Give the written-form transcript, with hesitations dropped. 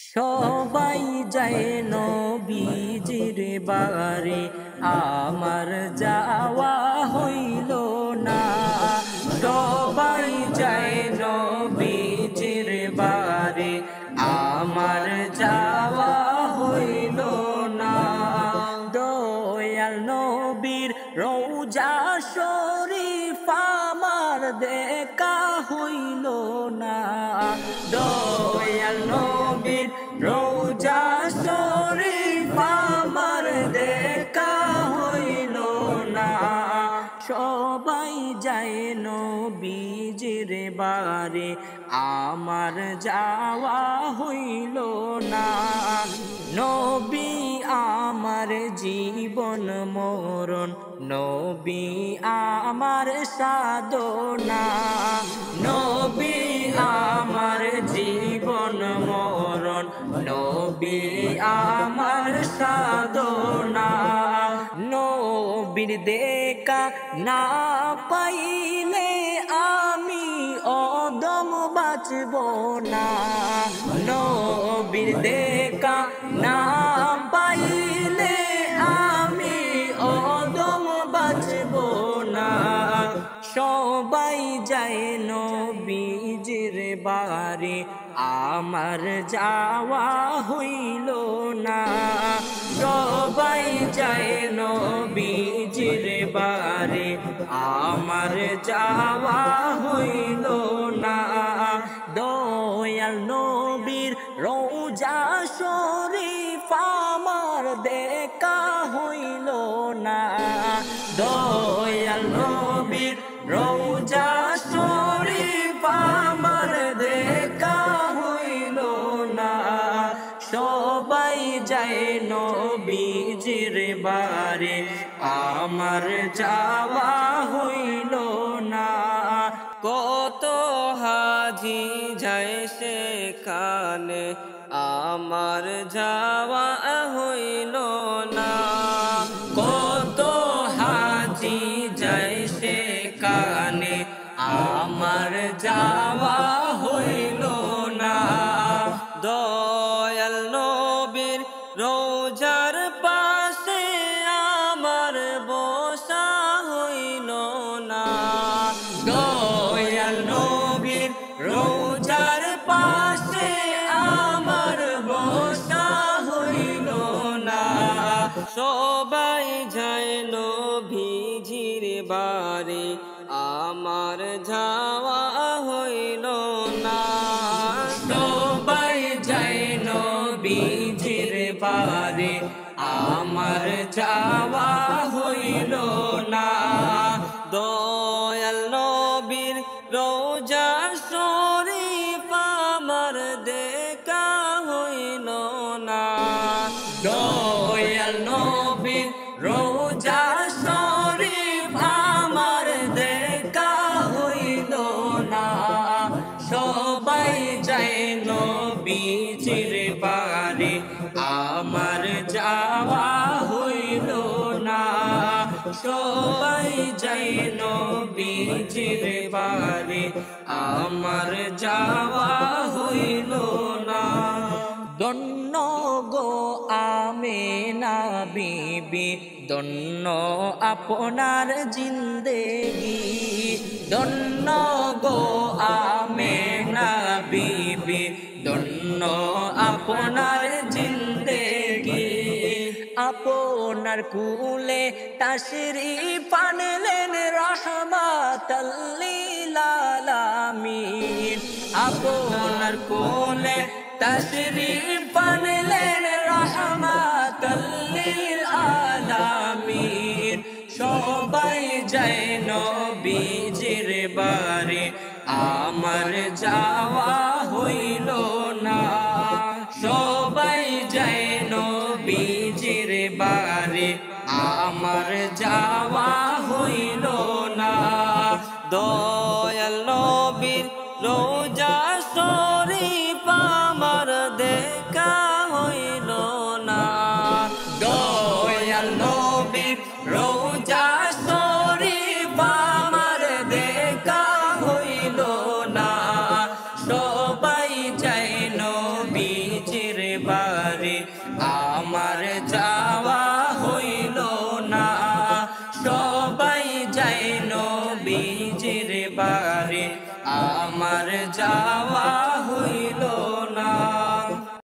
সবাই যায় নবীজির বাড়ি, আমার যাওয়া হইল না। সবাই যায় নবীজির বাড়ি, আমার যাওয়া হইল না। দয়াল নবীর রওজা শরীফ আমার দেখা হইল না। দয়াল নবীর রওজা শরীফ আমার দেখা হইল না। সবাই যায় নবীজির বাড়ি, আমার যাওয়া হইল না। নবী আমার জীবন মরণ, নবী আমার সাধনা। নবী আমার জীবন মরণ, নবী আমার সাধনা। নবীর দেখা না পাইলে আমি অদম বাঁচব না। নবীর দেখা না পাইলে আমি অদম বাঁচব না। সবাই যায় নবীজির বাড়ি, আমার যাওয়া হইল না। সবাই যায় নবীজির বাড়ি, আমার যাওয়া হইল না। দয়াল নবীর রওজা শরীফ আমার দেখা হইল না। দয়াল নবীর রওজা শরীফ আমার দেখা হইল না। সবাই যায় নবীজির বাড়ি, আমার যাওয়া হইল না। কত হাজি যায় সেখানে, আমার যাওয়া হইল না। কত হাজি যায় সেখানে, আমার যাওয়া হইল না। দয়াল নবীর রওজার পাশে আমার বসা হইল না। দয়াল নবীর রওজার পাশে আমার বসা হইল না। সবাই যায় নবীজির বাড়ি, আমার যাওয়া হইল না। সবাই যায় নবীজির বাড়ি, আমার যাওয়া হইল না। দয়াল নবীর রওজা শরীফ আমার দেখা হইল না। দয়াল নবীর রওজা শরীফ আমার দেখা হইল না। সবাই যায় নবীজির বাড়ি, আমার যাওয়া হইল না। সবাই যায় নবীজির বাড়ি, আমার যাওয়া হইল না। ধন্য গো আমেনা বিবি, ধন্য আপনার জিন্দেগি। ধন্য গো আমেনা বিবি, ধন্য আপনার জিন্দেগি। আপনার কুলে তাশরীফ আনলেন রহমাতাল লিল আলামিন। আপনার কুলে তাশরীফ আনলেন রহমাতাল লিল আলামিন। সবাই যায় নবীজির বাড়ি, আমার যাওয়া হইল না। সবাই যায় নবীজির বাড়ি, আমার যাওয়া হইল না। দয়াল নবীর রওজা শরীফ আমার দেখা হইল না। দয়াল নবীর রওজা শরীফ আমার দেখা হইল না। সবাই যায় নবীজির বাড়ি আমার যাওয়া হইল না। সবাই যায় নবীজির বাড়ি আমার যাওয়া